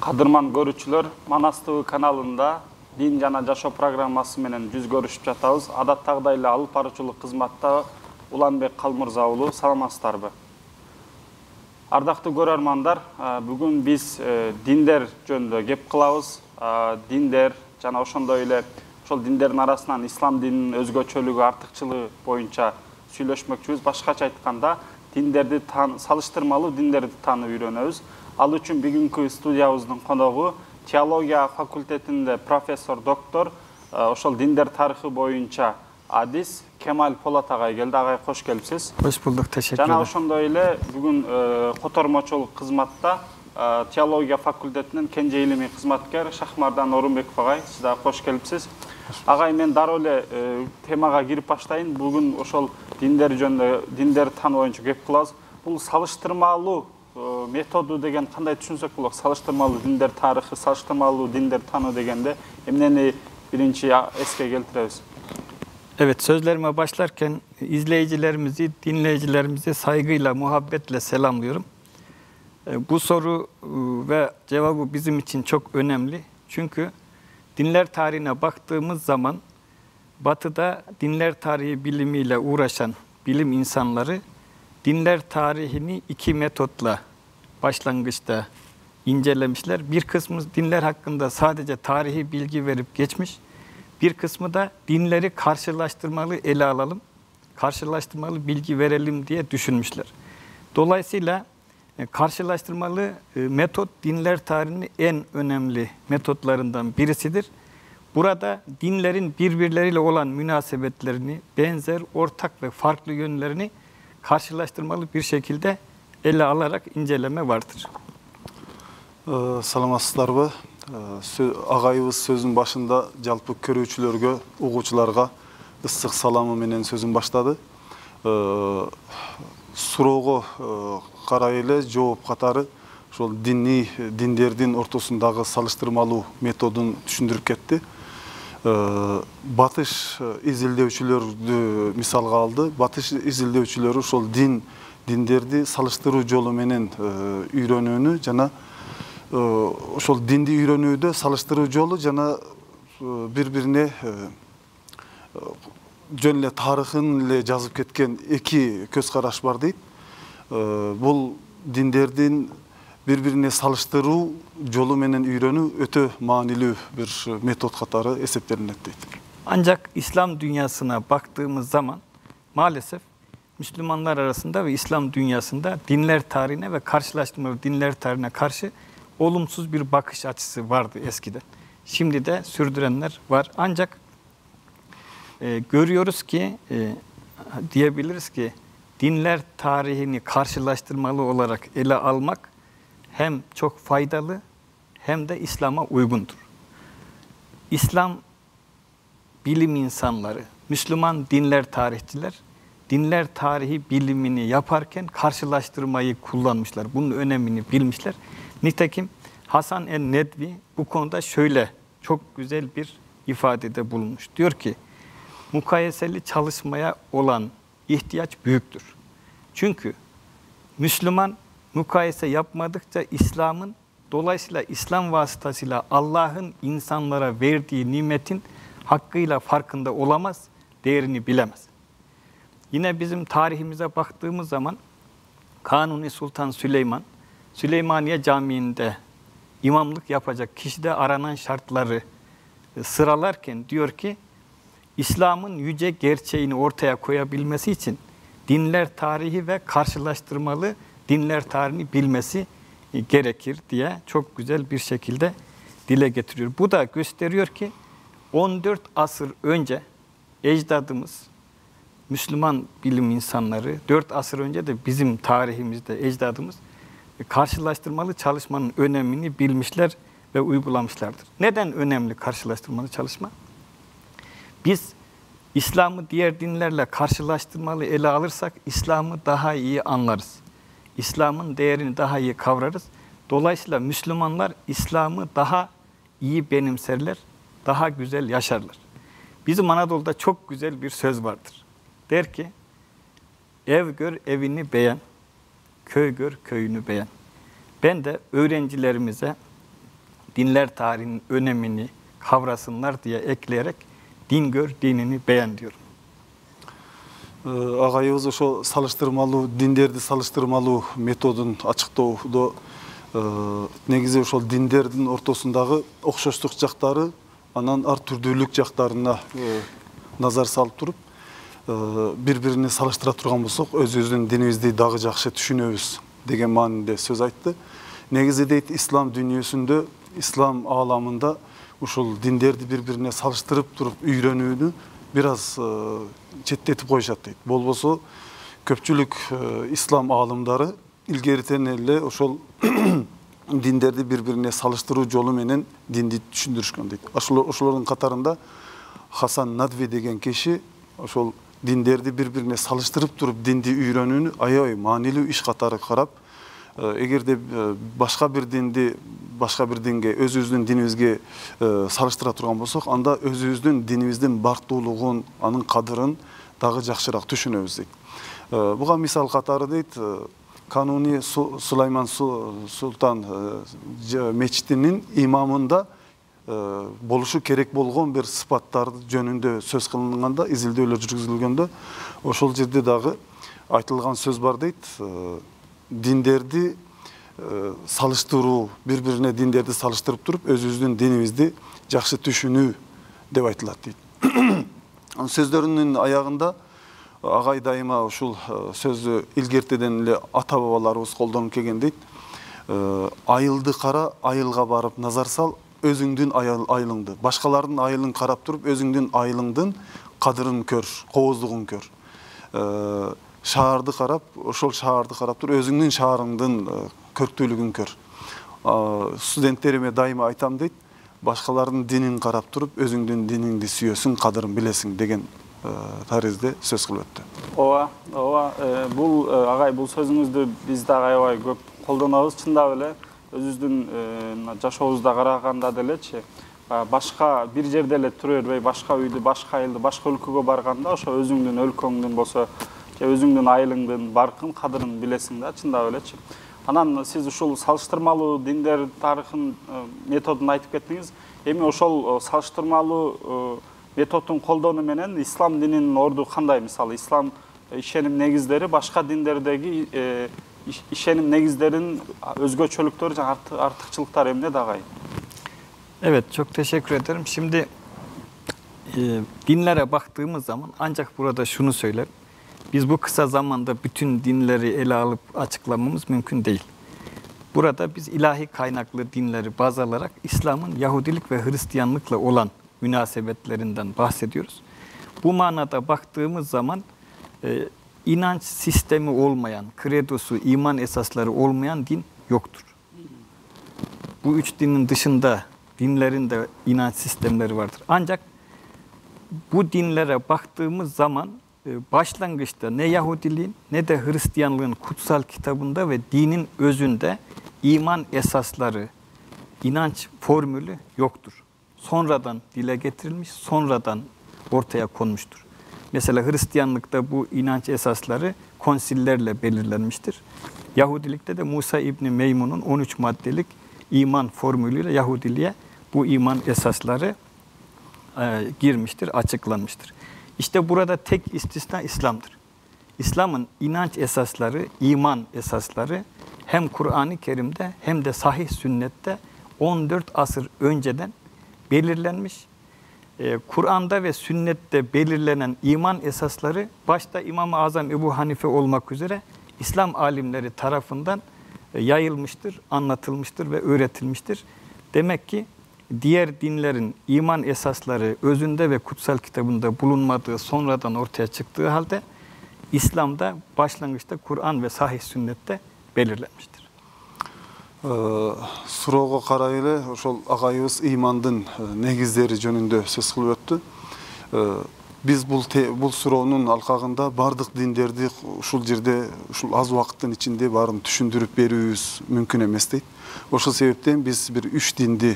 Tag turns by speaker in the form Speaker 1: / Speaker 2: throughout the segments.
Speaker 1: Kadırman görүүчүлөр, Manas TV kanalında Din jana Жашоо программасы менен жүз көрүшүп жатабыз. Адаттагыдай эле алып баруучулук кызматта Уланбек Калмырза уулу, саламатсыздарбы? Ардактуу көрөрмандар, бүгүн биз диндер жөнүндө кеп кылабыз. Диндер жана ошондой эле ошол диндердин арасынан ислам дининин өзгөчөлүгү, артыкчылыгы боюнча сүйлөшмөкчүбүз. Башкача айтканда, диндерди салыштырмалуу диндерди таанып үйрөнөбүз. Ал үчүн бүгүнкү студиябыздын коногу теология факультетинде профессор доктор, ошол диндер тарыхы боюнча адис Кемал Полат агай келди. Агай кош келипсиз.
Speaker 2: Кош булдук, тешеккür
Speaker 1: ederim. Жана ошондой эле бүгүн котормочулук кызматта теология факультетинин кенже илимий кызматкер Шахмардан Орунбеков агай. Сиз дагы кош келипсиз. Агай, мен дароо эле темага кирип баштайын. Бүгүн ошол диндер жөнүндө, диндер таануу боюнча кеп кылабыз. Бул салыштырмалуу методу деген кандай түшүнсөк болот? Салыштырмалуу диндер тарыхы, салыштырмалуу диндер таануу дегенде эмнени биринчи эске келтиребиz?
Speaker 2: Evet, sözlerime başlarken izleyicilerimizi, dinleyicilerimizi saygıyla, muhabbetle selamlıyorum. Bu soru ve cevabı bizim için çok önemli. Çünkü dinler tarihine baktığımız zaman Batı'da dinler tarihi bilimiyle uğraşan bilim insanları dinler tarihini iki metotla başlangıçta incelemişler. Bir kısmı dinler hakkında sadece tarihi bilgi verip geçmiş. Bir kısmı da dinleri karşılaştırmalı ele alalım, karşılaştırmalı bilgi verelim diye düşünmüşler. Dolayısıyla karşılaştırmalı metot dinler tarihinin en önemli metotlarından birisidir. Burada dinlerin birbirleriyle olan münasebetlerini, benzer, ortak ve farklı yönlerini karşılaştırmalı bir şekilde ele alarak inceleme vardır.
Speaker 3: Саламатсыздарбы? Агайыбыз сөзүн башында жалпы көрүүчүлөргө, угуучуларга ысык саламы менен сөзүн баштады. Суроого карай эле жооп катары ошол диндердин ортосундагы салыштырмалуу методун түшүндүрүп кетти. Батыш изилдөөчүлөрдү мисалга алды. Батыш изилдөөчүлөрү ошол диндерди салыштыруу жолу менен үйрөнүүнү жана ошол динди үйрөнүүдө салыштыруу жолу жана бири-бирине жөн эле тарыхын эле жазып кеткен эки көз караш бар дейт. Бул диндердин бири-бирине салыштыруу жолу менен үйрөнүү өтө маанилүү bir метод катары эсептелинет дейт.
Speaker 2: Ancak İslam dünyasına baktığımız zaman maalesef Müslümanlar arasında ve İslam dünyasında dinler tarihine ve karşılaştırmalı dinler tarihine karşı olumsuz bir bakış açısı vardı eskiden. Şimdi de sürdürenler var. Ancak görüyoruz ki, diyebiliriz ki dinler tarihini karşılaştırmalı olarak ele almak hem çok faydalı hem de İslam'a uygundur. İslam bilim insanları, Müslüman dinler tarihçiler, dinler tarihi bilimini yaparken karşılaştırmayı kullanmışlar. Bunun önemini bilmişler. Nitekim Hasan el-Nedvi bu konuda şöyle çok güzel bir ifadede bulunmuş. Diyor ki, mukayeseli çalışmaya olan ihtiyaç büyüktür. Çünkü Müslüman mukayese yapmadıkça İslam'ın, dolayısıyla İslam vasıtasıyla Allah'ın insanlara verdiği nimetin hakkıyla farkında olamaz, değerini bilemez. Yine bizim tarihimize baktığımız zaman Kanuni Sultan Süleyman, Süleymaniye Camii'nde imamlık yapacak kişide aranan şartları sıralarken diyor ki, İslam'ın yüce gerçeğini ortaya koyabilmesi için dinler tarihi ve karşılaştırmalı dinler tarihini bilmesi gerekir diye çok güzel bir şekilde dile getiriyor. Bu da gösteriyor ki 14 asır önce ecdadımız, Müslüman bilim insanları, 4 asır önce de bizim tarihimizde ecdadımız karşılaştırmalı çalışmanın önemini bilmişler ve uygulamışlardır. Neden önemli karşılaştırmalı çalışma? Biz İslam'ı diğer dinlerle karşılaştırmalı ele alırsak İslam'ı daha iyi anlarız. İslam'ın değerini daha iyi kavrarız. Dolayısıyla Müslümanlar İslam'ı daha iyi benimserler, daha güzel yaşarlar. Bizim Anadolu'da çok güzel bir söz vardır. Der ki, ev gör evini beğen, köy gör köyünü beğen. Ben de öğrencilerimize dinler tarihinin önemini kavrasınlar diye ekleyerek din gör, dinini beğen diyorum.
Speaker 3: Agayыбыз ошо салыштырмалуу диндерди салыштырмалуу методун ачыктоодо негизи ошол диндердин ортосундагы окшоштук жактары анан ар түрдүүлүк жактарына назар салып туруп бири-бирине салыштыра турган болсок өзүбүздүн динибизди дагы жакшы түшүнөбүз деген мааниде сөз айтты. Негизи дейт ислам дүйнөсүндө, ислам ааламында ушул диндерди бири-бирине салыштырып туруп үйрөнүүнү biraz çettетип коюшат дейт. Болбосо көпчүлүк ислам аалымдары илгеритен эле ошол диндерди бири-бирине салыштыруу жолу менен динди түшүндүрүшкөн дейт. Ошолордун катарында Хасан Надви деген киши ошол диндерди бири-бирине салыштырып туруп динди үйрөнүүнү аябай маанилүү иш катары карап, эгерде башка бир динди башка бир динге, өзүбүздүн динибизге салыштыра турган болсок, анда өзүбүздүн динибиздин бартуулугун, анын кадырын дагы жакшыраак түшүнөбүз дейт. Буга мисал катары дейт, Кануни Сулайман Султан мечитинин имамында болушу керек болгон бир сыпаттар жөнүндө сөз кылынганда, изилдөөлөр жүргүзүлгөндө, ошол жерде дагы айтылган сөз бар дейт. Диндерди салыштыруу, бири-бирине диндерди салыштырып туруп, өзүбүздүн динибизди жакшы түшүнүү деп айтылат дейт. Сөздөрүнүн аягында агай дайыма ушул сөздү илгертеден эле ата бабаларыбыз колдонуп келген дейт. Айылды кара, айылга барып назар сал, өзүңдүн айылыңды. Башкалардын айылын карап туруп, өзүңдүн айылыңдын кадырын көр, кооздугун көр. Шаарды карап, ошол шаарды карап туруп, өзүңдүн шаарыңдын көрктүүлүгүн көр. Студенттериме дайыма айтам дейт, башкалардын динин карап туруп, өзүңдүн диниңди сүйөсүң, кадырын билесиң деген таризде сөз кылып өттү.
Speaker 1: Ооба, бул агай бул сөзүңүздү биз да аябай көп колдонобуз, чындап эле өзүбүздүн жашообузда караганда делечи, башка бир жерде эле тура бербей, башка үйдү, башка айылды, башка өлкөгө барганда ошо өзүңдүн өлкөңдүн болсо, өзүңдүн айылыңдын баркын, кадырын билесиң да, чындап элечи. Анан сиз ушул салыштырмалуу диндер тарыхын методун айтып кеттиңиз. Эми ошол салыштырмалуу методун колдонуу менен ислам дининин орду кандай? Мисалы, ислам ишеним негиздери башка диндердеги ишеним негиздеринин өзгөчөлүктөрү жана артыкчылыктары эмне дагы?
Speaker 2: Evet, çok teşekkür ederim. Şimdi dinlere baktığımız zaman ancak burada şunu söylerim. Biz bu kısa zamanda bütün dinleri ele alıp açıklamamız mümkün değil. Burada biz ilahi kaynaklı dinleri baz alarak İslam'ın Yahudilik ve Hristiyanlıkla olan münasebetlerinden bahsediyoruz. Bu manada baktığımız zaman inanç sistemi olmayan, kredosu, iman esasları olmayan din yoktur. Bu üç dinin dışında dinlerin de inanç sistemleri vardır. Ancak bu dinlere baktığımız zaman başlangıçta ne Yahudiliğin ne de Hristiyanlığın kutsal kitabında ve dinin özünde iman esasları, inanç formülü yoktur. Sonradan dile getirilmiş, sonradan ortaya konmuştur. Mesela Hristiyanlıkta bu inanç esasları konsillerle belirlenmiştir. Yahudilikte de Musa İbni Meymun'un 13 maddelik iman formülüyle Yahudiliğe bu iman esasları girmiştir, açıklanmıştır. İşte burada tek istisna İslam'dır. İslam'ın inanç esasları, iman esasları hem Kur'an-ı Kerim'de hem de sahih sünnette 14 asır önceden belirlenmiş. Kur'an'da ve sünnette belirlenen iman esasları başta İmam-ı Azam Ebu Hanife olmak üzere İslam alimleri tarafından yayılmıştır, anlatılmıştır ve öğretilmiştir. Demek ki diğer dinlerin iman esasları özünde ve kutsal kitabında bulunmadığı sonradan ortaya çıktığı halde İslam'da başlangıçta Kur'an ve sahih sünnette belirlenmiştir.
Speaker 3: Суроого карай эле ошол агайыбыз ыймандын негиздери жөнүндө сөз кылып өттү. Биз бул суроонун алкагында бардык диндерди ушул жерде, ушул аз убакыттын ичинде баарын түшүндүрүп берүүбүз мүмкүн эмес дейт. Ошол себептен биз бир үч динди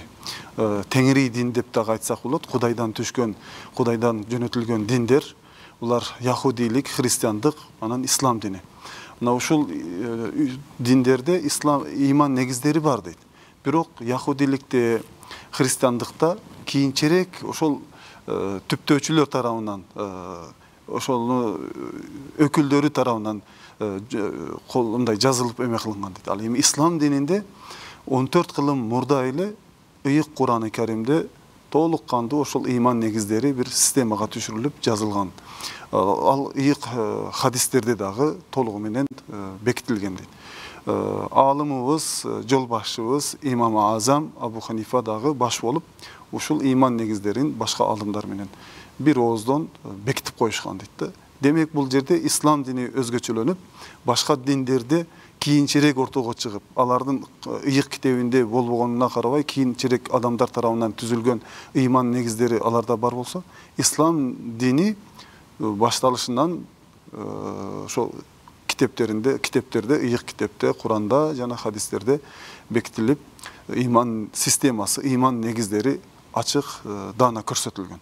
Speaker 3: теңири дин деп дагы айтсак болот. Кудайдан түшкөн, Кудайдан жөнөтүлгөн диндер, булар Яхудилик, Христиандык, анан Ислам дини. Мына ушул диндерде ислам иман негиздери бар дейт. Бирок Яхудиликте, Hristiyanlıkta kiyinçerek oşol tüptöçülөр tarafından, oşol öküldörü tarafından kolunday yazılıp emek kılıngan deydi. Al emi İslam dininde 14 kılım murda ile ıyık Kur'an-ı Kerim'de толыққанды ошол иман негиздери bir системага түшүрүлүп жазылган. Ал ыйык хадистерде дагы толугу менен бекитилген дейт. Алымыбыз, жол башчыбыз имам Азам Абу Ханифа дагы баш болуп, ушул иман негиздерин башка алымдар менен бир ооздон бекитип коюшкан дейт да. Демек бул жерде ислам дини өзгөчөлөнүп, башка диндерде кийинчерээк ортого чыгып, алардын ыйык китебинде болбогонуна карабай, кийинчерээк адамдар тарабынан түзүлгөн ыйман негиздери аларда бар болсо, ислам дини башталышынан ошол китептерде, ыйык китепте, Куранда жана хадистерде бекитилип, ыйман системасы, ыйман негиздери ачык даана көрсөтүлгөн.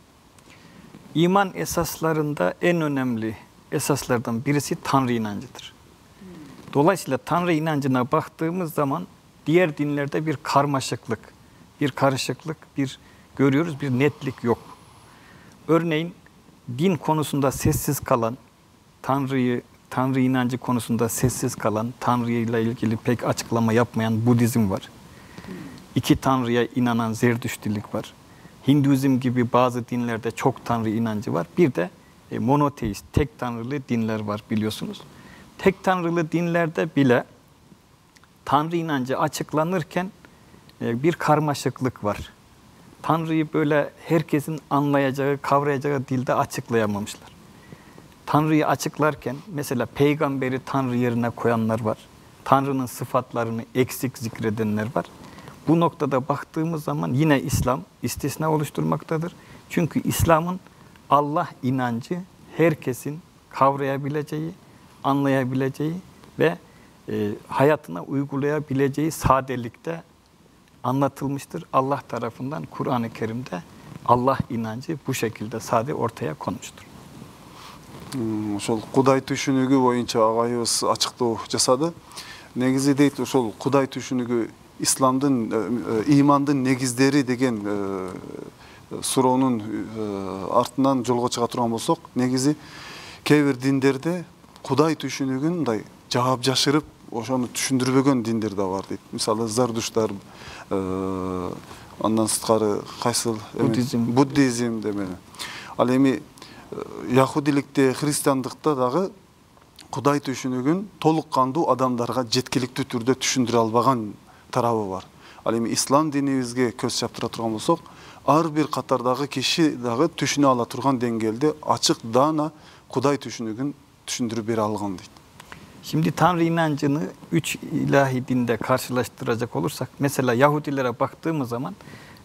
Speaker 2: İman esaslarında en önemli esaslardan birisi Tanrı inancıdır. Dolayısıyla Tanrı inancına baktığımız zaman diğer dinlerde bir karmaşıklık, bir karışıklık, görüyoruz, bir netlik yok. Örneğin din konusunda sessiz kalan, Tanrı inancı konusunda sessiz kalan, Tanrı ile ilgili pek açıklama yapmayan Budizm var. İki Tanrı'ya inanan Zerdüştilik var. Hinduizm gibi bazı dinlerde çok Tanrı inancı var. Bir de monoteist, tek tanrılı dinler var biliyorsunuz. Tek tanrılı dinlerde bile Tanrı inancı açıklanırken bir karmaşıklık var. Tanrı'yı böyle herkesin anlayacağı, kavrayacağı dilde açıklayamamışlar. Tanrı'yı açıklarken mesela peygamberi Tanrı yerine koyanlar var. Tanrı'nın sıfatlarını eksik zikredenler var. Bu noktada baktığımız zaman yine İslam istisna oluşturmaktadır. Çünkü İslam'ın Allah inancı herkesin kavrayabileceği, anlayabileceği ve hayatına uygulayabileceği sadelikte anlatılmıştır. Allah tarafından Kur'an-ı Kerim'de Allah inancı bu şekilde sade ortaya konmuştur.
Speaker 3: Ошол Кудай түшүнүгү боюнча агайыбыз ачыктоо жасады. Негизи дейт ошол Кудай түшүнүгү İslam'dın, imandın negizleri degen suroonun артынан жолго чыга турган болсок, негизи кээ бир диндерде Кудай түшүнүгүн мындай жаап жашырып, ошону түшүндүрбөгөн диндер да бар дейт. Мисалы Зардуштар, андан сырткары кайсыл Буддизм демени. Ал эми Яхудиликте, христиандыкта дагы Кудай түшүнүгүн толук кандуу адамдарга жеткиликтүү түрдө түшүндүрө албаган тарабы бар. Ал эми ислам динибизге көз чаптыра турган болсок, ар бир катардагы киши дагы түшүнө ала турган деңгээлде ачык даана Кудай түшүнүгүн түшүндүрүп бере алган дейт.
Speaker 2: Şimdi Tanrı inancını 3 ilahi dinde karşılaştıracak olursak, mesela Yahudilere baktığımız zaman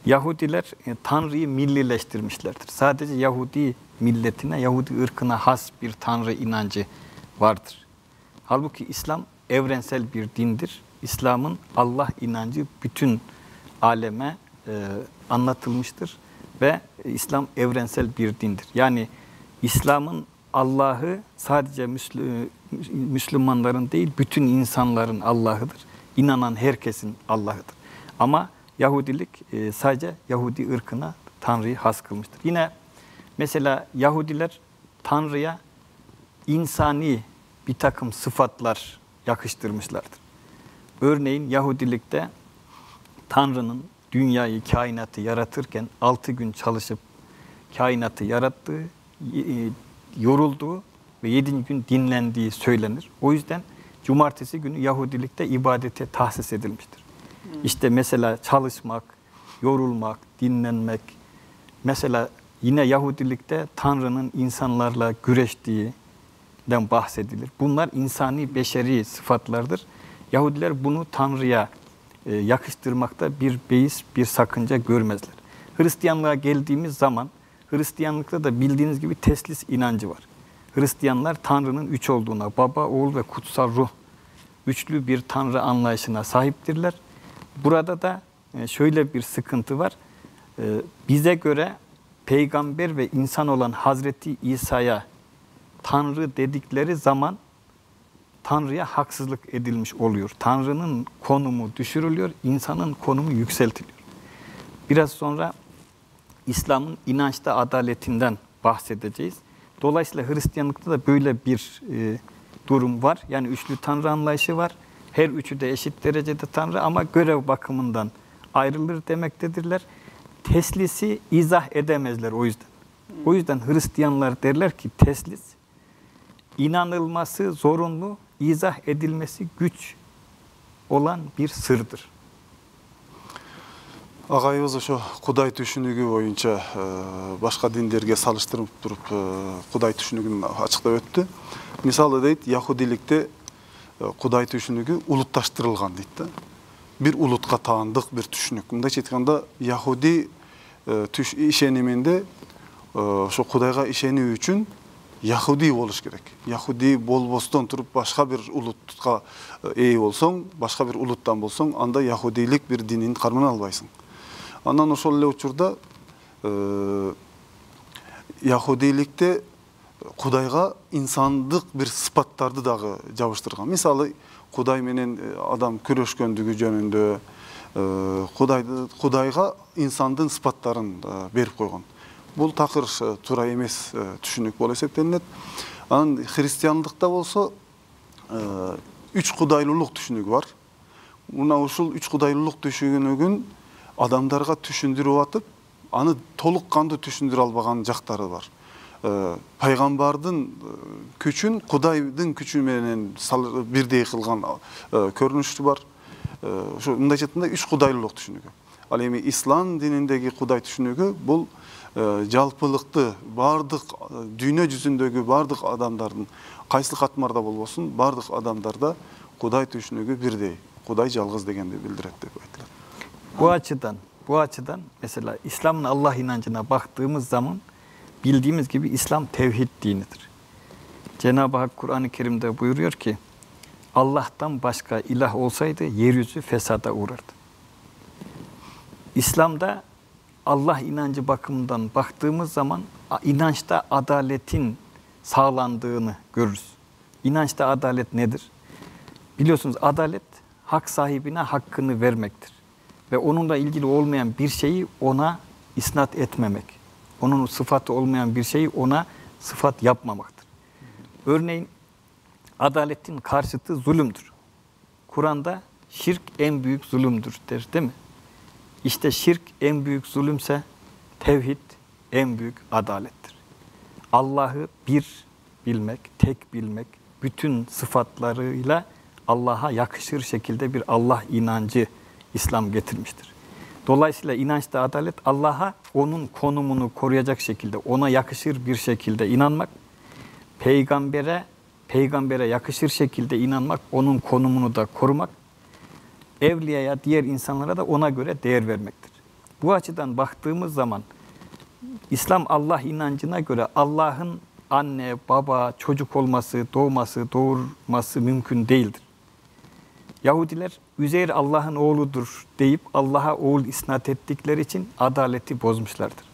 Speaker 2: Yahudiler Tanrı'yı millileştirmişlerdir. Sadece Yahudi milletine, Yahudi ırkına has bir Tanrı inancı vardır. Halbuki İslam evrensel bir dindir. İslam'ın Allah inancı bütün aleme anlatılmıştır ve İslam evrensel bir dindir. Yani İslam'ın Allah'ı sadece Müslümanların değil, bütün insanların Allah'ıdır. İnanan herkesin Allah'ıdır. Ama Yahudilik sadece Yahudi ırkına Tanrı'yı has kılmıştır. Yine mesela Yahudiler Tanrı'ya insani bir takım sıfatlar yakıştırmışlardır. Örneğin Yahudilikte Tanrı'nın dünyayı, kainatı yaratırken 6 gün çalışıp kainatı yarattığı, yorulduğu ve 7. gün dinlendiği söylenir. O yüzden cumartesi günü Yahudilikte ibadete tahsis edilmiştir. İşte mesela çalışmak, yorulmak, dinlenmek. Mesela yine Yahudilikte Tanrı'nın insanlarla güreştiğinden bahsedilir. Bunlar insani, beşeri sıfatlardır. Yahudiler bunu Tanrı'ya yakıştırmakta bir beis, bir sakınca görmezler. Hristiyanlığa geldiğimiz zaman, Hristiyanlıkta da bildiğiniz gibi teslis inancı var. Hristiyanlar Tanrı'nın 3 olduğuna, Baba, Oğul ve Kutsal Ruh, üçlü bir Tanrı anlayışına sahiptirler. Burada da şöyle bir sıkıntı var. Bize göre peygamber ve insan olan Hazreti İsa'ya Tanrı dedikleri zaman Tanrı'ya haksızlık edilmiş oluyor. Tanrı'nın konumu düşürülüyor, insanın konumu yükseltiliyor. Biraz sonra İslam'ın inançta adaletinden bahsedeceğiz. Dolayısıyla Hristiyanlıkta da böyle bir durum var. Yani üçlü Tanrı anlayışı var. Her üçü de eşit derecede Tanrı ama görev bakımından ayrılır demektedirler. Teslisi izah edemezler o yüzden. O yüzden Hristiyanlar derler ki teslis inanılması zorunlu, izah edilmesi güç olan bir sırdır.
Speaker 3: Agayыбыз ошо Кудай түшүнүгү боюнча башка диндерге салыштырып туруп Кудай түшүнүгүн ачыктап өттү. Мисалы дейт, Яхудиликте Кудай түшүнүгү улутташтырылган дейт да. Бир улутка таандык бир түшүнүк. Мындайча айтканда, Яхуди ишениминде ошо Кудайга ишенүү үчүн Яхуди болуш керек. Яхуди болбостон туруп башка бир улутка ээ болсоң, башка бир улуттан болсоң, анда Яхудилик бир динин кармана албайсың. Андан ошол эле учурда Яхудиликте Кудайга инсандык бир сыпаттарды дагы жабыштырган. Мисалы, Кудай менен адам күрөшкөндүгү жөнүндө Кудайга инсандын сыпаттарын берип койгон. Бул такыр туура эмес түшүнүк болуп эсептелинет. Анан христиандыкта болсо үч кудайлуулук түшүнүгү бар. Мына ушул үч кудайлуулук түшүнүгүн адамдарга түшүндүрүп атып, аны толук кандуу түшүндүрө албаган жактары бар. Пайгамбардын күчүн Кудайдын күчү менен бирдей кылган көрүнүшү бар. Ошо мындайча айтканда үч кудайлуулук түшүнүгү. Ал эми ислам дининдеги Кудай түшүнүгү бул жалпылыкты бардык дүйнө жүзүндөгү бардык адамдардын кайсы катмарда болбосун, бардык адамдарда Кудай түшүнүгү бирдей. Кудай жалгыз дегенди билдирет деп айтылат.
Speaker 2: Bu açıdan mesela İslam'ın Allah inancına baktığımız zaman bildiğimiz gibi İslam tevhid dinidir. Cenab-ı Hak Kur'an-ı Kerim'de buyuruyor ki Allah'tan başka ilah olsaydı yeryüzü fesada uğrardı. İslam'da Allah inancı bakımından baktığımız zaman inançta adaletin sağlandığını görürüz. İnançta adalet nedir? Biliyorsunuz adalet hak sahibine hakkını vermektir. Ve onunla ilgili olmayan bir şeyi ona isnat etmemek. Onun sıfatı olmayan bir şeyi ona sıfat yapmamaktır. Örneğin adaletin karşıtı zulümdür. Kur'an'da şirk en büyük zulümdür der, değil mi? İşte şirk en büyük zulümse tevhid en büyük adalettir. Allah'ı bir bilmek, tek bilmek, bütün sıfatlarıyla Allah'a yakışır şekilde bir Allah inancı İslam getirmiştir. Dolayısıyla inançta adalet Allah'a onun konumunu koruyacak şekilde, ona yakışır bir şekilde inanmak, peygambere yakışır şekilde inanmak, onun konumunu da korumak, evliyaya, diğer insanlara da ona göre değer vermektir. Bu açıdan baktığımız zaman İslam Allah inancına göre Allah'ın anne, baba, çocuk olması, doğması, doğurması mümkün değildir. Yahudiler Üzeyr Allah'ın oğludur deyip Allah'a oğul isnat ettikleri için adaleti bozmuşlardır.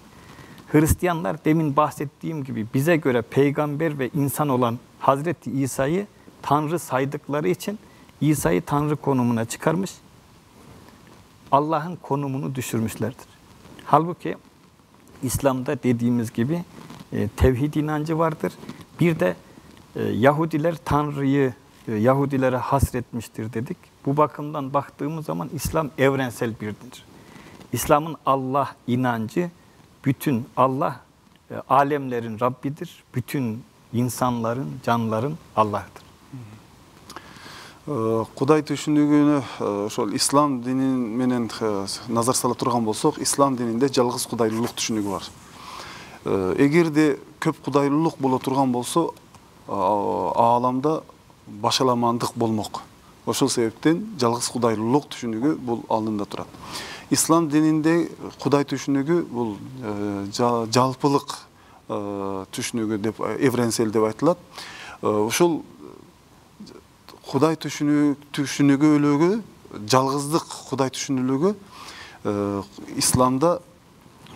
Speaker 2: Hristiyanlar demin bahsettiğim gibi bize göre peygamber ve insan olan Hazreti İsa'yı Tanrı saydıkları için İsa'yı Tanrı konumuna çıkarmış, Allah'ın konumunu düşürmüşlerdir. Halbuki İslam'da dediğimiz gibi tevhid inancı vardır. Bir de Yahudiler Tanrı'yı Yahudilere hasretmiştir dedik. Bu bakımdan baktığımız zaman İslam evrensel bir dindir. İslam'ın Allah inancı bütün Allah alemlerin Rabbidir. Bütün insanların, canlıların Allah'tır.
Speaker 3: Кудай түшүнүгүнө ошол ислам динин менен назар сала турган болсок, ислам дининде жалгыз кудайлуулук түшүнүгү бар. Эгерде көп кудайлуулук боло турган болсо, ааламда башаламандык болмок. Ошол себептен жалгыз кудайлуулук түшүнүгү бул алдында турат. Ислам дининде Кудай түшүнүгү бул жалпылык түшүнүгү деп эвренсел деп айтылат. Ошол Кудай түшүнүгү, жалгыздык Кудай түшүнүлүгү исламда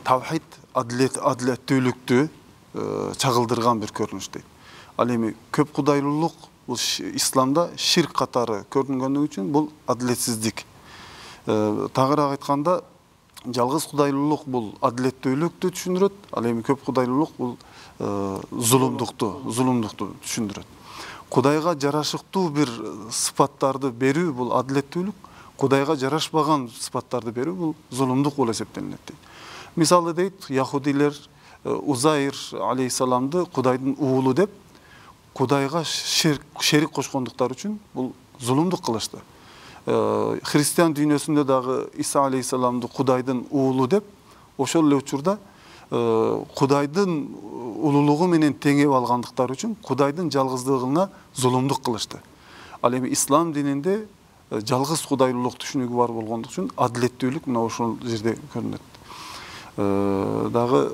Speaker 3: тавхид, адилеттүүлүктү чагылдырган бир көрүнүш дейт. Ал эми көп кудайлуулук бул исламда ширк катары көрүнгөндүгү үчүн бул адилетсиздик. Тагыраак айтканда, жалгыз кудайлуулук бул адилеттүүлүктү түшүндүрөт, ал эми көп кудайлуулук бул зулумдукту түшүндүрөт. Кудайга жарашыктуу бир сыпаттарды берүү бул адилеттүүлүк, Кудайга жарашпаган сыпаттарды берүү бул зулумдук болуп эсептелинет дейт. Мисалы дейт, яхудилер Узайр алейхиссаламды Кудайдын уулу деп, Кудайга шерик кошкондуктары үчүн бул зулумдук кылышты. Христиан дүйнөсүндө дагы Иса алейхиссаламды Кудайдын уулу деп, ошол эле учурда Кудайдын улуулугу менен теңеп алгандыктары үчүн Кудайдын жалгыздыгына зулумдук кылышты. Ал эми ислам дининде жалгыз кудайлуулук түшүнүгү бар болгондук үчүн адилеттүүлүк мына ошол жерде көрүнөт. Дагы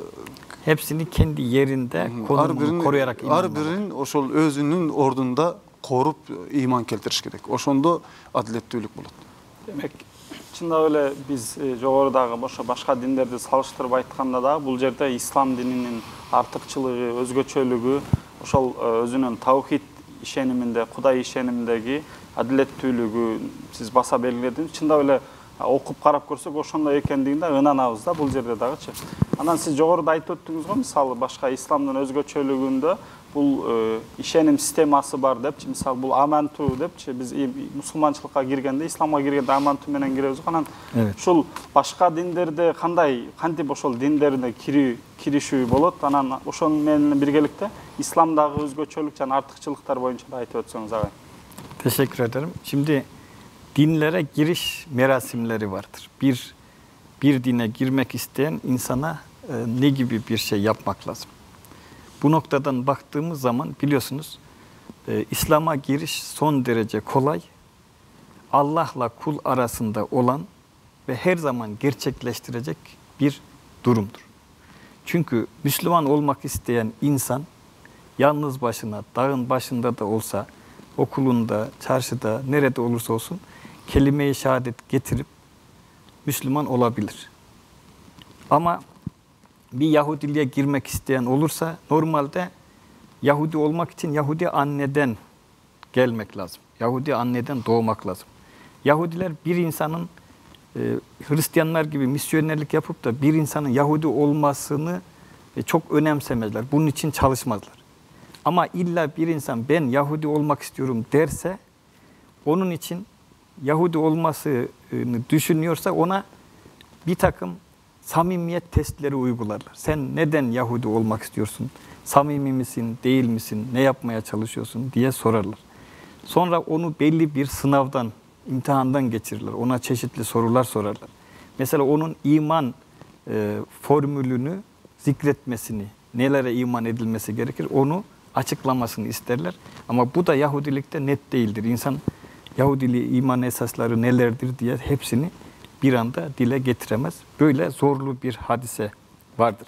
Speaker 2: hepsini kendi yerinde konumunu koruyarak
Speaker 3: ар бирин ошол өзүнүн ордунда коруп ыйман келтириш керек. Ошондо адилеттүүлүк болот.
Speaker 1: Демек, чындап эле биз жогорудагы башка диндерди салыштырып айтканда да бул жерде ислам дининин артыкчылыгы, өзгөчөлүгү ошол өзүнүн таухид ишениминде, Кудай ишениминдеги адилеттүүлүгү сиз баса белгиледиңиз. Чындап эле окуп карап көрсөк ошондой экендигин да ынанабыз да бул жерде дагычы. Анан сиз жогоруда айтып өттүңүз го, мисалы башка исламдын өзгөчөлүгүндө бул ишеним системасы бар депчи, мисалы бул аманту депчи, биз мусулманчылыкка киргенде, исламга киргенде аманту менен киребиз. Анан ушул башка диндерде кантип ошол диндерине киришүү болот? Анан ошол менен биргеликте исламдагы өзгөчөлүк жана артыкчылыктар боюнча да айтып өтсөңүз агай.
Speaker 2: Teşekkür ederim. Şimdi dinlere giriş merasimleri vardır. Bir dine girmek isteyen insana ne gibi bir şey yapmak lazım? Bu noktadan baktığımız zaman biliyorsunuz İslam'a giriş son derece kolay, Allah'la kul arasında olan ve her zaman gerçekleştirecek bir durumdur. Çünkü Müslüman olmak isteyen insan yalnız başına, dağın başında da olsa, okulunda, çarşıda, nerede olursa olsun kelime-i şehadet getirip Müslüman olabilir. Ama bir Yahudiliğe girmek isteyen olursa normalde Yahudi olmak için Yahudi anneden gelmek lazım. Yahudi anneden doğmak lazım. Yahudiler bir insanın Hristiyanlar gibi misyonerlik yapıp da bir insanın Yahudi olmasını çok önemsemezler. Bunun için çalışmazlar. Ama illa bir insan ben Yahudi olmak istiyorum derse onun için Yahudi olmasını düşünüyorsa ona bir takım samimiyet testleri uygularlar. Sen neden Yahudi olmak istiyorsun? Samimi misin, değil misin? Ne yapmaya çalışıyorsun diye sorarlar. Sonra onu belli bir sınavdan, imtihandan geçirirler. Ona çeşitli sorular sorarlar. Mesela onun iman formülünü zikretmesini, nelere iman edilmesi gerekir onu açıklamasını isterler. Ama bu da Yahudilikte net değildir. İnsan Yahudiliği iman esasları nelerdir diye hepsini bir anda dile getiremez. Böyle zorlu bir hadise vardır.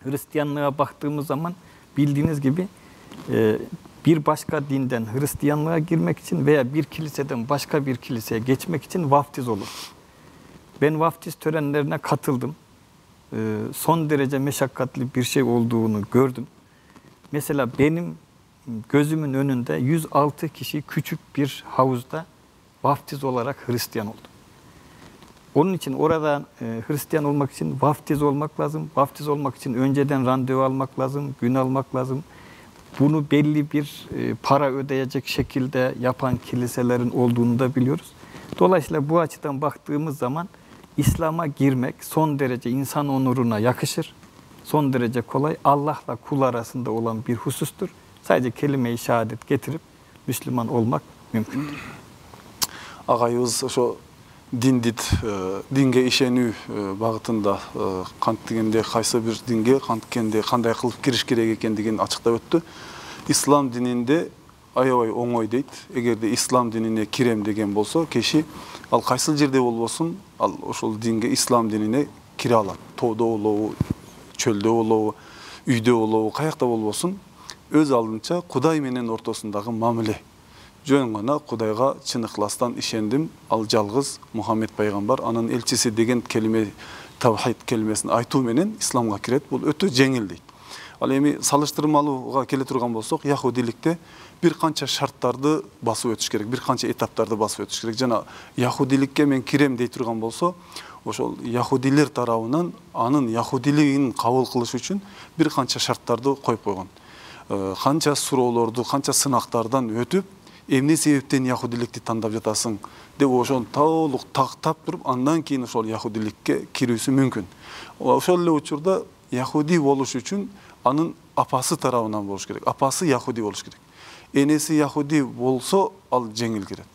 Speaker 2: Hristiyanlığa baktığımız zaman bildiğiniz gibi bir başka dinden Hristiyanlığa girmek için veya bir kiliseden başka bir kiliseye geçmek için vaftiz olur. Ben vaftiz törenlerine katıldım. Son derece meşakkatli bir şey olduğunu gördüm. Mesela benim gözümün önünde 106 kişi küçük bir havuzda vaftiz olarak Hristiyan oldu. Onun için orada Hristiyan olmak için vaftiz olmak lazım. Vaftiz olmak için önceden randevu almak lazım, gün almak lazım. Bunu belli bir para ödeyecek şekilde yapan kiliselerin olduğunu da biliyoruz. Dolayısıyla bu açıdan baktığımız zaman İslam'a girmek son derece insan onuruna yakışır. Son derece kolay, Allah'la kul arasında olan bir husustur. Sadece kelime-i şehadet getirip Müslüman olmak mümkündür.
Speaker 3: Agayыбыз ошо dinge ишенүү багытында кантигенде кайсы бир динге кандай кылып кириш керек экендигин ачыктап өттү. İslam dininde аябай оңой дейт. Эгерде ислам динине кирем деген болсо, киши ал кайсыл жерде болбосун, ал ошол динге, ислам динине кире алат. Тоодо болобу, чөлдө болобу, үйдө болобу, каякта болбосун, өз алдынча Кудай менен ортосундагы мамиле. Жөн гана Кудайга чын ыхластан ишендим, ал жалгыз Мухаммед пайгамбар, анын элчиси деген келиме, тавхид келмесин айтуу менен исламга кирет. Бул өтө жеңил дейт. Ал эми салыштырмалууга келе турган болсок, яхудиликте бир канча шарттарды басып өтүш керек, бир канча этаптарды басып өтүш керек. Жана яхудиликке мен кирем дей турган болсо, ошол яхудилер тарабынан анын яхудилигин кабыл кылыш үчүн бир канча шарттарды коюп койгон. Канча суроолорду, канча сынактардан өтүп, эмне себептен яхудиликти тандап жатасың деп ошону толук тактап туруп, андан кийин ошол яхудиликке кирүүсү мүмкүн. Ошол эле учурда яхуди болуш үчүн анын апасы тарабынан болуш керек. Апасы яхуди болуш керек. Энеси яхуди болсо, ал жеңил кирет.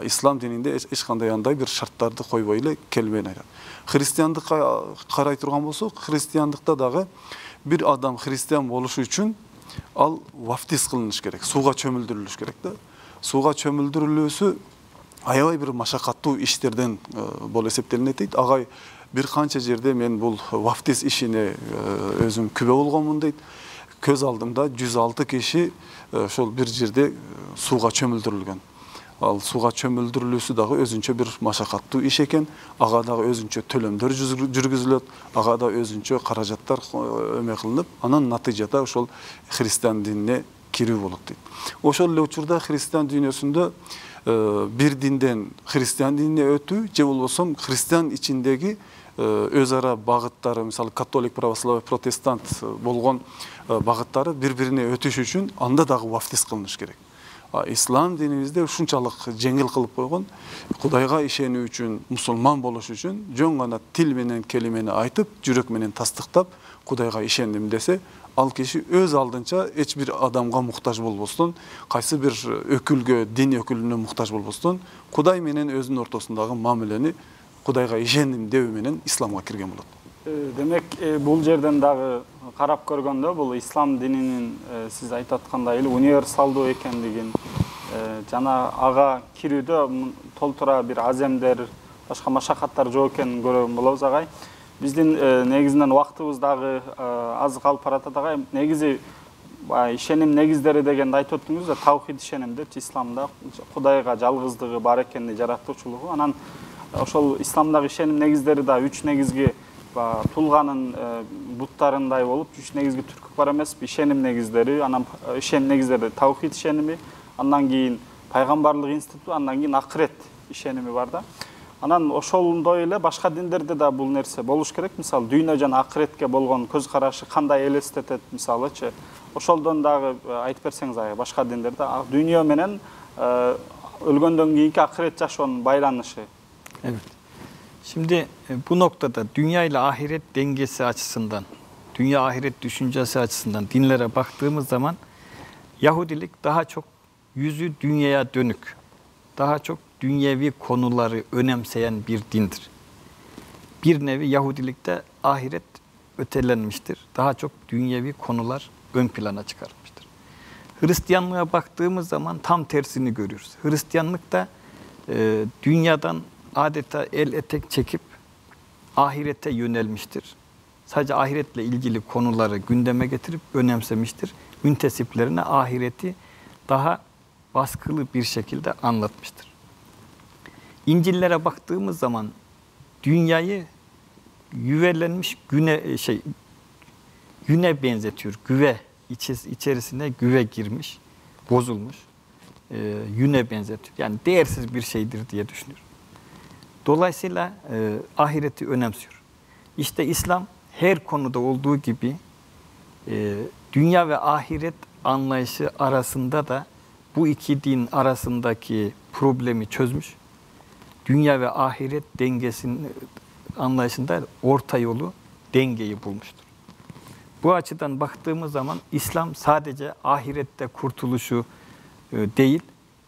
Speaker 3: Ислам дининде эч кандай андай бир шарттарды койбой эле келбейин айтат. Христиандыкка карай турган болсок, христиандыкта дагы бир адам христиан болуш үчүн ал вафтиз кылыныш керек, сууга чөмүлдүрүлүш керек да. Сууга чөмүлдүрүлүүсү аябай бир машакаттуу иштерден болуп эсептелинет дейт. Агай бир канча жерде мен бул вафтиз ишине өзүм күбө болгонмун дейт. Көз алдымда 106 киши ошол бир жерде сууга чөмүлдүрүлгөн. Ал сууга чөмүлдүрүлүүсү дагы өзүнчө бир машакаттуу иш экен. Ага дагы өзүнчө төлөмдөр жүргүзүлөт, ага да өзүнчө каражаттар эме кылынып, анан натыйжада ошол христиан динине кирүү болот дейт. Ошол эле учурда христиан дүйнөсүндө бир динден христиан динине өтүү же болбосо христиан ичиндеги өз ара багыттары, мисалы католик, православие, протестант болгон багыттары бири-бирине өтүш үчүн анда дагы вафтиз кылыныш керек. Ислам динибизде ушунчалык жеңил кылып койгон. Кудайга ишенүү үчүн, мусулман болуш үчүн жөн гана тил менен келимени айтып, жүрөк менен тастыктап, Кудайга ишендим десе, ал киши өз алдынча эч бир адамга муктаж болбостон, кайсы бир өкүлгө, дин өкүлүнө муктаж болбостон, Кудай менен өзүнүн ортосундагы мамилени Кудайга ишендим деүү менен исламга кирген болот.
Speaker 1: Демек, бул жерден дагы карап көргөндө, бул ислам дининин сиз айтып аткандай эле универсалдуу экендигин, жана ага кирүүдө толтура бир аземдер, башка машакаттар жок экенин көргөн болобуз агай. Биздин негизинен убактыбыз дагы аз калып баратат агай. Негизи ишеним негиздери дегенди айтып өттүңүз да, таухид ишеним деп, исламда Кудайга жалгыздыгы бар экени, жаратуучулугу. Анан ошол исламдагы ишеним негиздери да 3 негизги тулганын буттарындай болуп, 3 негизги түркүп бар эмеспи? Ишеним негиздери, анан ишеним негиздери таухид ишеними, андан кийин пайгамбарлык институту, андан кийин акырет ишеними бар да. Анан ошондой эле башка диндерде да бул нерсе болуш керек. Мисалы, дүйнө жана акыретке болгон көз карашы кандай элестетет, мисалычы. Ошолдон дагы айтып берсеңиз ага, башка диндерде дүйнө менен өлгөндөн кийинки акырет жашоонун байланышы.
Speaker 2: Evet. Şimdi bu noktada dünya ile ahiret dengesi açısından, dünya ahiret düşüncesi açısından dinlere baktığımız zaman Yahudilik daha çok yüzü dünyaya dönük, daha çok dünyevi konuları önemseyen bir dindir. Bir nevi Yahudilikte ahiret ötelenmiştir. Daha çok dünyevi konular ön plana çıkarılmıştır. Hristiyanlığa baktığımız zaman tam tersini görüyoruz. Hristiyanlıkta dünyadan adeta el etek çekip ahirete yönelmiştir. Sadece ahiretle ilgili konuları gündeme getirip önemsemiştir. Müntesiplerine ahireti daha baskılı bir şekilde anlatmıştır. İncillere baktığımız zaman dünyayı yüvelenmiş güne benzetiyor. Güve içerisine güve girmiş, bozulmuş. Yüne benzetiyor. Yani değersiz bir şeydir diye düşünüyor. Dolayısıyla ahireti önemsiyor. İşte İslam her konuda olduğu gibi dünya ve ahiret anlayışı arasında da bu iki din arasındaki problemi çözmüş. Dünya ve ahiret dengesinin anlayışında orta yolu, dengeyi bulmuştur. Bu açıdan baktığımız zaman İslam sadece ahirette kurtuluşu değil,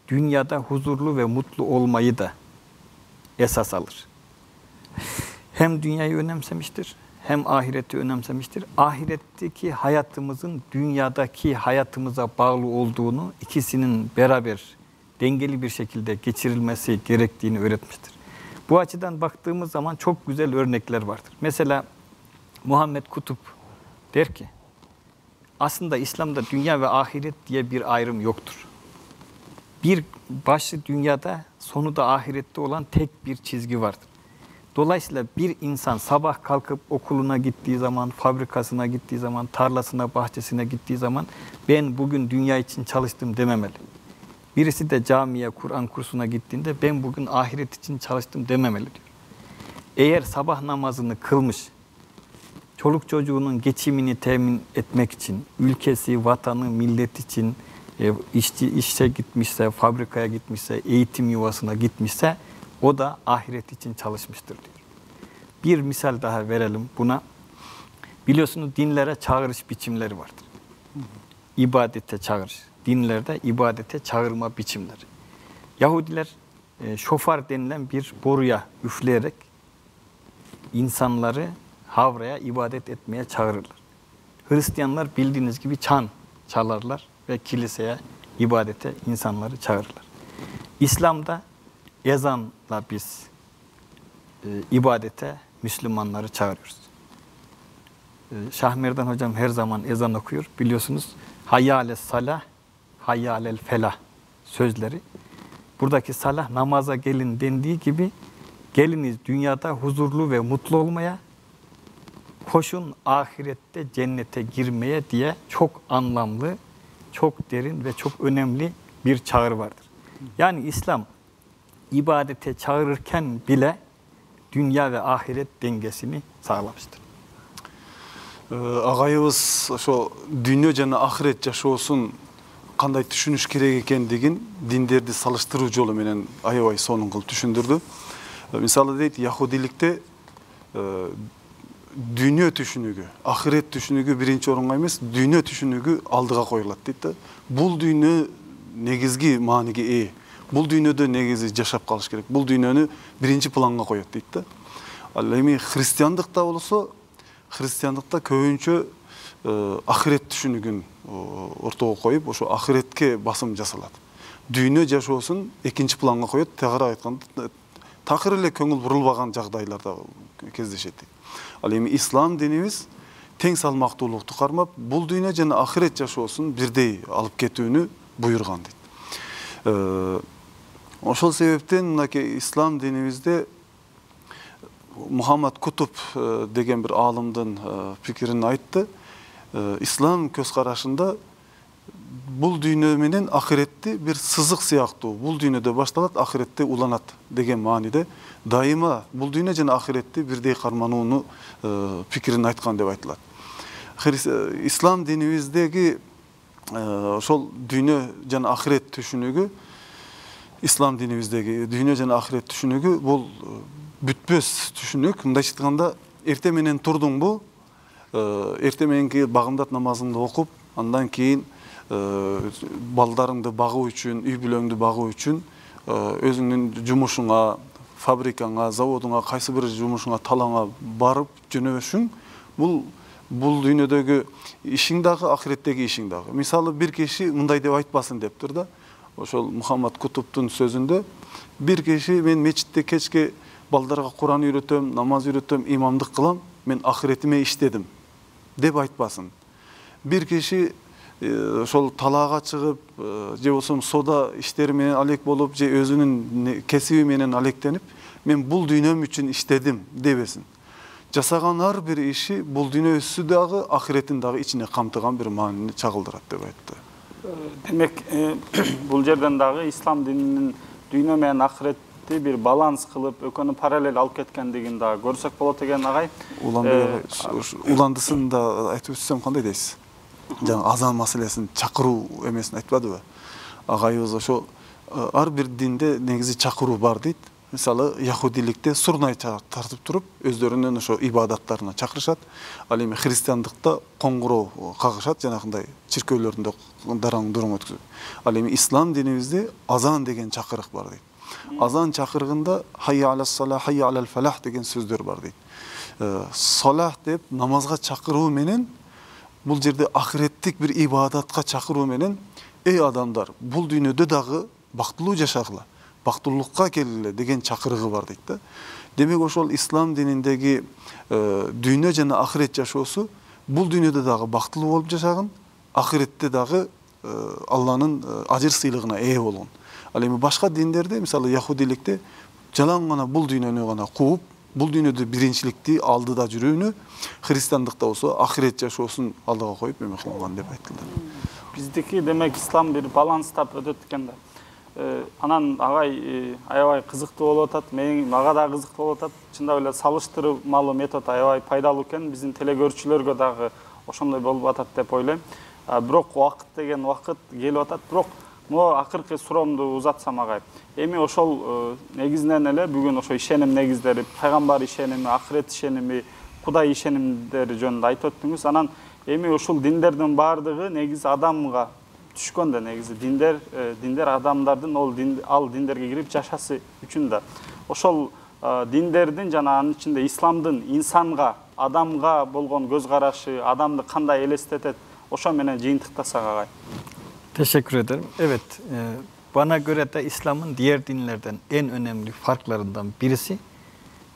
Speaker 2: dünyada huzurlu ve mutlu olmayı da esas alır. Hem dünyayı önemsemiştir, hem ahireti önemsemiştir. Ahiretteki hayatımızın dünyadaki hayatımıza bağlı olduğunu, ikisinin beraber dengeli bir şekilde geçirilmesi gerektiğini öğretmiştir. Bu açıdan baktığımız zaman çok güzel örnekler vardır. Mesela Muhammed Kutup der ki, aslında İslam'da dünya ve ahiret diye bir ayrım yoktur. Bir başı dünyada, sonu da ahirette olan tek bir çizgi vardır. Dolayısıyla bir insan sabah kalkıp okuluna gittiği zaman, fabrikasına gittiği zaman, tarlasına, bahçesine gittiği zaman ben bugün dünya için çalıştım dememeli. Birisi de camiye, Kur'an kursuna gittiğinde ben bugün ahiret için çalıştım dememeli diyor. eğer sabah namazını kılmış, çoluk çocuğunun geçimini temin etmek için, ülkesi, vatanı, millet için işe gitmişse, fabrikaya gitmişse, eğitim yuvasına gitmişse o da ahiret için çalışmıştır diyor. Bir misal daha verelim buna. Biliyorsunuz dinlere çağırış biçimleri vardır. İbadete çağırış. Dinlerde ibadete çağırma biçimleri. Yahudiler şofar denilen bir boruya üfleyerek insanları havraya ibadet etmeye çağırırlar. Hristiyanlar bildiğiniz gibi çan çalarlar ve kiliseye ibadete insanları çağırırlar. İslam'da ezanla biz ibadete Müslümanları çağırıyoruz. Şah Merdan hocam her zaman ezan okuyor. Biliyorsunuz hayyâles salah, hayyâlel felah sözleri. Buradaki salah namaza gelin dendiği gibi geliniz dünyada huzurlu ve mutlu olmaya, koşun ahirette cennete girmeye diye çok anlamlı, çok derin ve çok önemli bir çağrı vardır. Yani İslam ibadete çağırırken bile dünya ve ahiret dengesini sağlamıştır.
Speaker 3: Agayыбыз ошо дүйнө жана ахирет жашоосун кандай түшүнүш керек экендигин диндерди салыштыруу жолу менен аябай сонун кылып түшүндүрдү. Мисалы дейт, яхудиликте дүйнө түшүнүгү, ахирет түшүнүгү биринчи орунга эмес, дүйнө түшүнүгү алдыга коюлат дейт да. Бул дүйнө негизги мааниге ээ. Бул дүйнөдө негизи жашап калыш керек. Бул дүйнөнү биринчи планга коет дейт да. Ал эми христиандыкта болсо, христиандыкта көбүнчө ахирет түшүнүгүн ортого коюп, ошо ахиретке басым жасалат. Дүйнө жашоосун экинчи планга коет, тагыраак айтканда такыр эле көңүл бурулбаган жагдайларда кездешет. Ал эми ислам динибиз тең салмактуулукту кармап, бул дүйнө жана ахирет жашоосун бирдей алып кетүүнү буйруган дейт. Ошол себептен мынакей ислам динибизде Мухаммад Кутуб деген bir алымдын пикирин айтты. İslam көз карашында бул дүйнө менен ахиретти бир сызык сыяктуу, бул дүйнөдө башталат, ахиретте уланат деген мааниде дайыма бул дүйнө жана ахиретти бирдей карманууну пикирин айткан деп айтылат. İslam динибиздеги ошол дүйнө жана ахирет түшүнүгү, İslam dinimizdeki dünya jana ahiret түшүнүгү бул бүтпөс түшүнүк. Мындайча айтканда, эрте менен турдуң бу, эрте мененки багымдат намазыңды окуп, андан кийин балдарыңды багуу үчүн, үй бүлөңдү багуу үчүн өзүңдүн жумушуңа, фабрикаңа, заводуңа, кайсы бир жумушуңа, талаңа барып жөнөшүң, бул дүйнөдөгү ишиң дагы, ахиреттеги ишиң дагы. Мисалы, бир киши мындай деп айтпасын дептир да. Ошол Мухаммад Кутубтун сөзүндө, бир киши мен мечитте кечке балдарга Куран үйрөтөм, намаз үйрөтөм, имамдык кылам, мен ахиретиме иштедим деп айтпасын. Бир киши ошол талаага чыгып, же болсо сода иштери менен алек болуп, же өзүнүн кесиби менен алектенип, мен бул дүйнөм үчүн иштедим дебесин. Жасаган ар бир иши бул дүйнөсү дагы, ахиретин дагы ичине камтыган бир маанини чагылдырат деп айтты.
Speaker 1: Demek bul жерден дагы ислам дининин дүйнө менен ахиретти бир баланс кылып, экөөнү параллель алып кеткендигин дагы көрсөк болот экен агай.
Speaker 3: Уландысын да айтып өтсөм кандай дейсиз? Жана азан маселесин чакыруу эмесин айтпадыбы? Агайыбыз ошо ар бир динде негизи чакыруу бар дейт. Мисалы, яхудиликте сурнай тартып туруп, өздөрүнүн ошо ибадаттарына чакырышат. Ал эми христиандыкта коңгуроо кагышат, жанагындай чиркөөлөрүндө дараң дурум өткүзүп. Ал эми ислам динибизде азан деген чакырык бар дейт. Азан чакырыгында хайя алас салах, хайя алал фалах деген сөздөр бар дейт. Салах деп намазга чакыруу менен, бул жерде ахиреттик бир ибадатка чакыруу менен, эй адамдар, бул дүйнөдө дагы бактылуу жашагыла, бактылуулукка келгиле деген чакырыгы бар дейт да. Демек ошол ислам дининдеги дүйнө жана ахирет жашоосу бул дүйнөдө дагы бактылуу болуп жашагын, ахиретте дагы Алланын ажыр сыйлыгына ээ болгон. Ал эми башка диндерде, мисалы яхудиликте жалаң гана бул дүйнөнү гана кууп, бул дүйнөдө биринчиликти алдыда жүрүүнү, христиандыкта болсо ахирет жашоосун алдыга коюп эме кылган деп айтылды.
Speaker 1: Биздики демек ислам бир баланс таап өтөт экен да. Анан агай аябай кызыктуу болуп атат. Мага да кызыктуу болуп атат. Чындап эле салыштырмалуу метод аябай пайдалуу экен. Биздин телегөрүүчүлөргө дагы ошондой болуп атат деп ойлойм. Бирок убакыт деген убакыт келип атат. Бирок могу акыркы суроомду узатсам агай. Эми ошол негизинен эле бүгүн ошо ишеним негиздери, пайгамбар ишеними, ахирет ишеними, Кудай ишенимдери жөнүндө айтып өттүңүз. Анан эми ушул диндердин баардыгы негизи адамга түшкөн да, негизи диндер адамдардын ал диндерге кирип жашасы үчүн да. Ошол диндердин жана анын ичинде исламдын инсанга, адамга болгон көз карашы, адамды кандай элестетет, ошо менен жыйынтыктасак агай.
Speaker 2: Teşekkür ederim. Evet, bana göre de İslam'ın diğer dinlerden en önemli farklarından birisi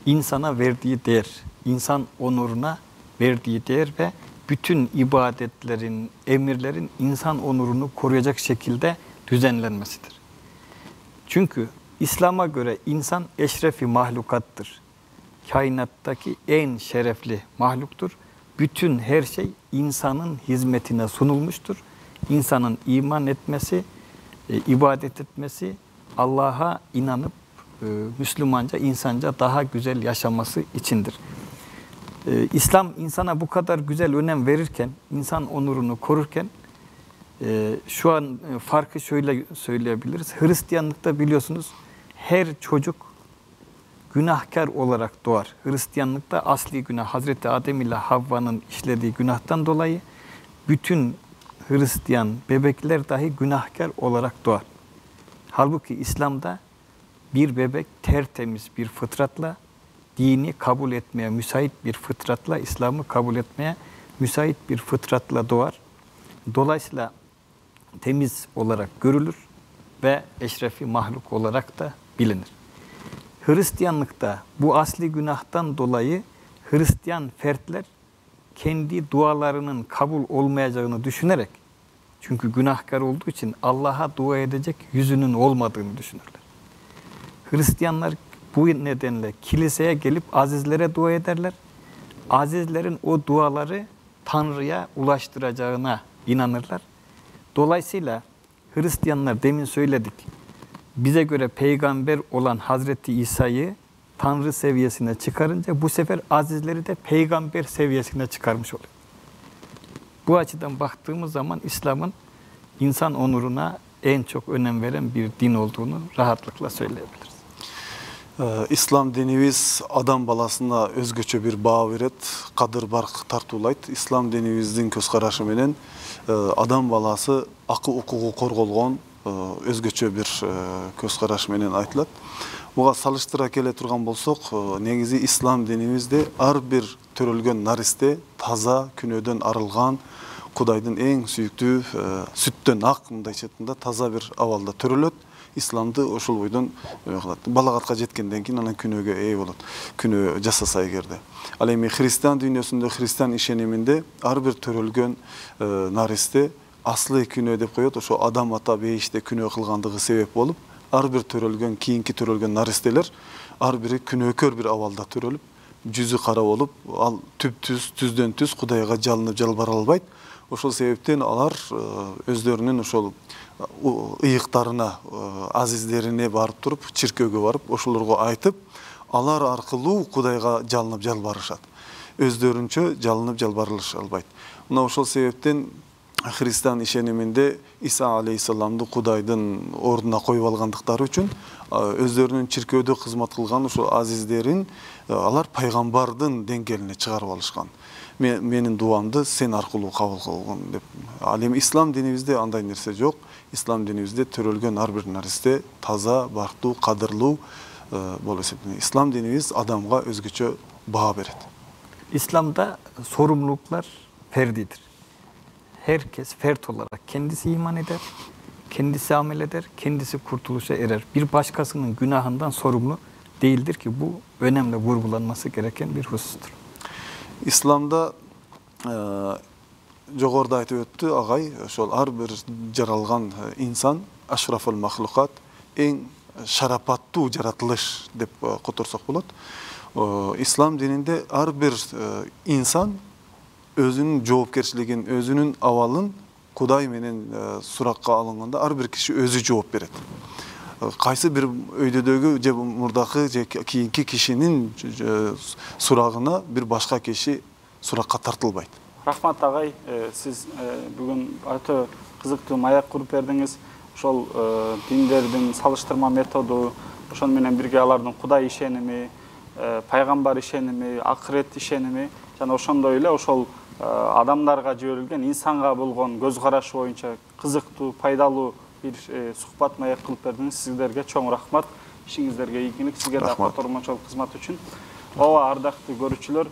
Speaker 2: insana verdiği değer, insan onuruna verdiği değer ve bütün ibadetlerin, emirlerin insan onurunu koruyacak şekilde düzenlenmesidir. Çünkü İslam'a göre insan eşrefi mahlukattır. Kainattaki en şerefli mahluktur. Bütün her şey insanın hizmetine sunulmuştur. İnsanın iman etmesi, ibadet etmesi, Allah'a inanıp Müslümanca, insanca daha güzel yaşaması içindir. İslam insana bu kadar güzel önem verirken, insan onurunu korurken, şu an farkı şöyle söyleyebiliriz. Hristiyanlıkta biliyorsunuz her çocuk günahkar olarak doğar. Hristiyanlıkta asli günah, Hazreti Adem ile Havva'nın işlediği günahtan dolayı bütün Hristiyan bebekler dahi günahkar olarak doğar. Halbuki İslam'da bir bebek tertemiz bir fıtratla, dini kabul etmeye müsait bir fıtratla, İslam'ı kabul etmeye müsait bir fıtratla doğar. Dolayısıyla temiz olarak görülür ve eşrefi mahluk olarak da bilinir. Hristiyanlıkta bu asli günahtan dolayı Hristiyan fertler kendi dualarının kabul olmayacağını düşünerek, çünkü günahkar olduğu için Allah'a dua edecek yüzünün olmadığını düşünürler. Hristiyanlar bu nedenle kiliseye gelip azizlere dua ederler. Azizlerin o duaları Tanrı'ya ulaştıracağına inanırlar. Dolayısıyla Hristiyanlar, demin söyledik, bize göre peygamber olan Hazreti İsa'yı Tanrı seviyesine çıkarınca bu sefer azizleri de peygamber seviyesine çıkarmış oluyor. Bu açıdan baktığımız zaman İslam'ın insan onuruna en çok önem veren bir din olduğunu rahatlıkla söyleyebiliriz.
Speaker 3: İslam dinimiz adam balasına özgöçe bir bağ veret, kadır bark tartulayt. İslam dinimizin köz karaşı menen adam balası akı hukuku korgolgon özgöçe bir köz karaşı menen aytılat. Буга салыштыра келе турган болсок, негизи İslam dinimizde ар bir төрөлгөн наристе таза, күнөөдөн арылган, Кудайдын эң сүйүктүү сүттөн ак мындайча айтканда таза bir абалда төрөлөт. İslam'da ошол бойдон балагатка жеткенден кийин анан күнөөгө ээ болот. Күнөө жасаса эгерде. Ал эми христиан дүйнөсүндө, христиан ишениминде ар bir төрөлгөн наристе аслый күнөө деп коет. Ошо адам ата бейиште күнөө кылгандыгы себеп болуп, ар bir төрөлгөн, кийинки төрөлгөн наристелер ар бири күнөөкөр bir абалда төрөлүп, жүзү кара болуп, ал түп-түз, түздөн түз Кудайга жалынып жалбара албайт. Ошол себептен алар өздөрүнүн ошол ыйыктарына, азиздерине барып туруп, чиркөөгө барып, ошолорго айтып, алар аркылуу Кудайга жалынып жалбарышат. Өздөрүнчө жалынып жалбарылыша албайт. Мына ошол себептен христиан ишениминде İsa aleyhisselamды Кудайдын ордуна коюп алгандыктары үчүн өздөрүнүн чиркөөдө кызмат кылган ошо азиздерин алар пайгамбардын деңгээлине чыгарып алышкан. Менин дуамды сен аркылуу кабыл кылгын деп. Ал эми İslam dinimizde андай нерсе жок. İslam dinimizde төрөлгөн ар bir наристе таза, бактуу, кадырлуу болуп эсептелет. İslam dinimiz adamga özgөчө баа берет.
Speaker 2: İslam'da sorumluluklar ferdidir. Herkes fert olarak kendisi iman eder, kendisi amel eder, kendisi kurtuluşa erer. Bir başkasının günahından sorumlu değildir ki bu önemli vurgulanması gereken bir husustur.
Speaker 3: İslam'da jogorda aytып öttü agay, ошол ар bir жаралган insan aşraful mahlukat, эң şarapаттуу жаратылыш деп которсок болот. İslam dininde ар bir insan özünün жоопкерчилигин, özünün awalын Kuday menen суракка алынганда ар bir kişi özü жооп берет. кайсы бир өйдөдөгү же мурдакы же кийинки кишинин сурагына бир башка киши суракка тартылбайт.
Speaker 1: Рахмат агай, сиз бүгүн өтө кызыктуу маяк куруп бердиңиз. Ошол диндердин салыштырма методу, ошон менен бирге алардын Кудай ишеними, пайгамбар ишеними, акырет ишеними жана ошондой эле ошол адамдарга жиберилген инсанга болгон көз карашы боюнча кызыктуу, пайдалуу бир сухбат маяк кылып бердиңиз. Сиздерге чоң рахмат. Ишиңиздерге ийгилик, сизге да котормочолук кызмат үчүн. Ооба, ардактуу көрүүчүлөр,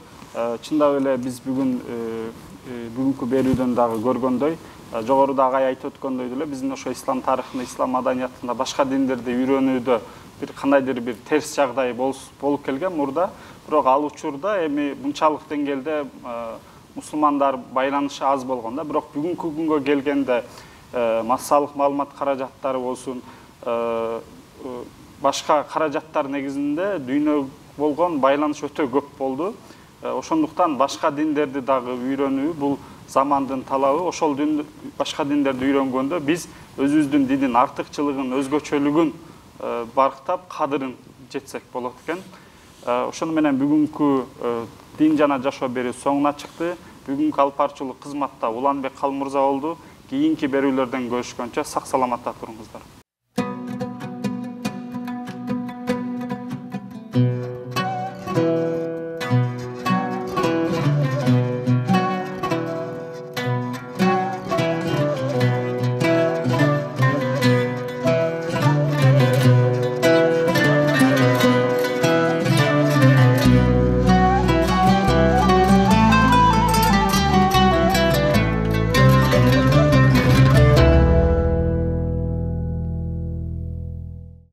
Speaker 1: чындап эле биз бүгүнкү берүүдөн дагы көргөндөй, жогоруда агай айтып өткөндөй эле биздин ошо ислам тарыхында, ислам маданиятында башка диндерди үйрөнүүдө бир кандайдыр бир терс жагдай болуп келген мурда. Бирок ал учурда эми мынчалык деңгээлде мусулмандар байланышы аз болгон да. Бирок бүгүнкү күнгө келгенде массалык маалымат каражаттары болсун, башка каражаттар негизинде дүйнө болгон байланыш өтө көп болду. Ошондуктан башка диндерди дагы үйрөнүү бул замандын талабы. Ошол башка диндерди үйрөнгөндө биз өзүбүздүн диндин артыкчылыгын, өзгөчөлүгүн барктап, кадырын жетсек болот экен. Ошону менен бүгүнкү дин жана жашоо берүү соңуна чыкты. Бүгүнкү алып баруучулук кызматта Уланбек Калмырза болду. Кийинки берүүлөрдөн көрүшкөнчө сак саламатта туруңуздар.